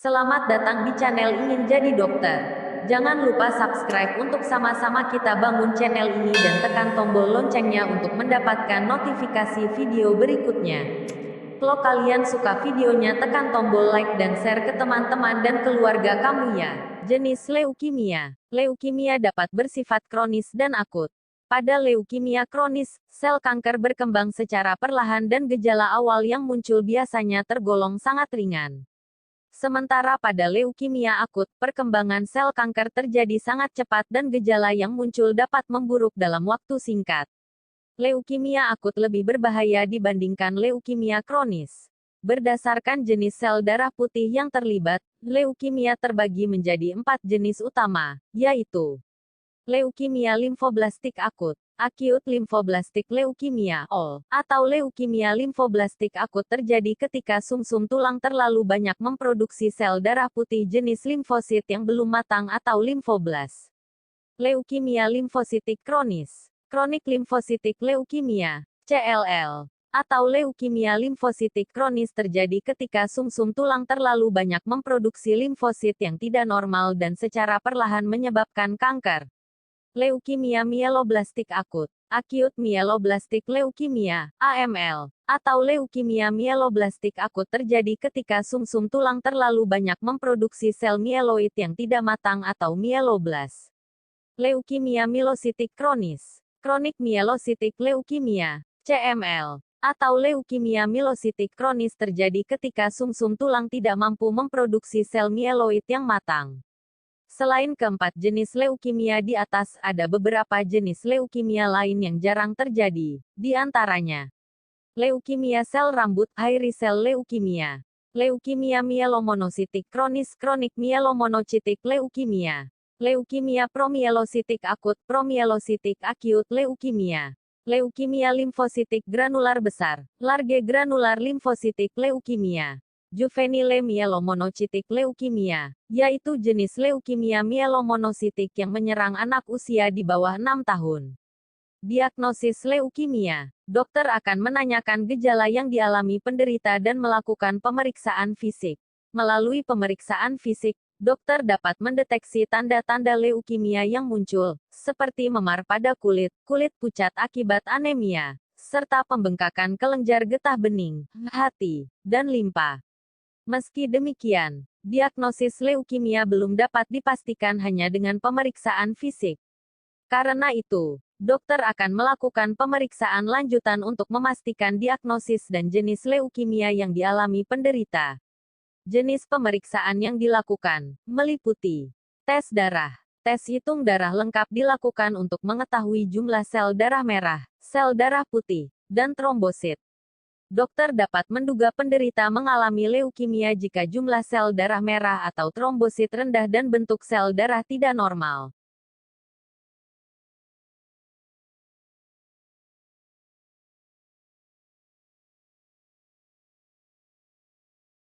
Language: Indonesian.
Selamat datang di channel Ingin Jadi Dokter. Jangan lupa subscribe untuk sama-sama kita bangun channel ini dan tekan tombol loncengnya untuk mendapatkan notifikasi video berikutnya. Kalau kalian suka videonya, tekan tombol like dan share ke teman-teman dan keluarga kamu ya. Jenis leukemia. Leukemia dapat bersifat kronis dan akut. Pada leukemia kronis, sel kanker berkembang secara perlahan dan gejala awal yang muncul biasanya tergolong sangat ringan. Sementara pada leukemia akut, perkembangan sel kanker terjadi sangat cepat dan gejala yang muncul dapat memburuk dalam waktu singkat. Leukemia akut lebih berbahaya dibandingkan leukemia kronis. Berdasarkan jenis sel darah putih yang terlibat, leukemia terbagi menjadi 4 jenis utama, yaitu leukemia limfoblastik akut, acute lymphoblastic leukemia (ALL), atau leukemia limfoblastik akut terjadi ketika sumsum tulang terlalu banyak memproduksi sel darah putih jenis limfosit yang belum matang atau limfoblas. Leukemia limfositik kronis, chronic lymphocytic leukemia (CLL), atau leukemia limfositik kronis terjadi ketika sumsum tulang terlalu banyak memproduksi limfosit yang tidak normal dan secara perlahan menyebabkan kanker. Leukemia mieloblastik akut, acute myeloblastic leukemia, AML, atau leukemia mieloblastik akut terjadi ketika sumsum tulang terlalu banyak memproduksi sel mieloid yang tidak matang atau mieloblas. Leukemia mielositik kronis, chronic myelocytic leukemia, CML, atau leukemia mielositik kronis terjadi ketika sumsum tulang tidak mampu memproduksi sel mieloid yang matang. Selain keempat jenis leukemia di atas, ada beberapa jenis leukemia lain yang jarang terjadi, di antaranya leukemia sel rambut, hairy cell leukemia, leukemia mielomonositik kronis, chronic mielomonocytic leukemia, leukemia promielositik akut, promielositik acute leukemia, leukemia limfositik granular besar, large granular limfositik leukemia, juvenile mielomonocytic leukemia, yaitu jenis leukemia mielomonositik yang menyerang anak usia di bawah 6 tahun. Diagnosis leukemia. Dokter akan menanyakan gejala yang dialami penderita dan melakukan pemeriksaan fisik. Melalui pemeriksaan fisik, dokter dapat mendeteksi tanda-tanda leukemia yang muncul, seperti memar pada kulit, kulit pucat akibat anemia, serta pembengkakan kelenjar getah bening, hati, dan limpa. Meski demikian, diagnosis leukemia belum dapat dipastikan hanya dengan pemeriksaan fisik. Karena itu, dokter akan melakukan pemeriksaan lanjutan untuk memastikan diagnosis dan jenis leukemia yang dialami penderita. Jenis pemeriksaan yang dilakukan meliputi tes darah. Tes hitung darah lengkap dilakukan untuk mengetahui jumlah sel darah merah, sel darah putih, dan trombosit. Dokter dapat menduga penderita mengalami leukemia jika jumlah sel darah merah atau trombosit rendah dan bentuk sel darah tidak normal.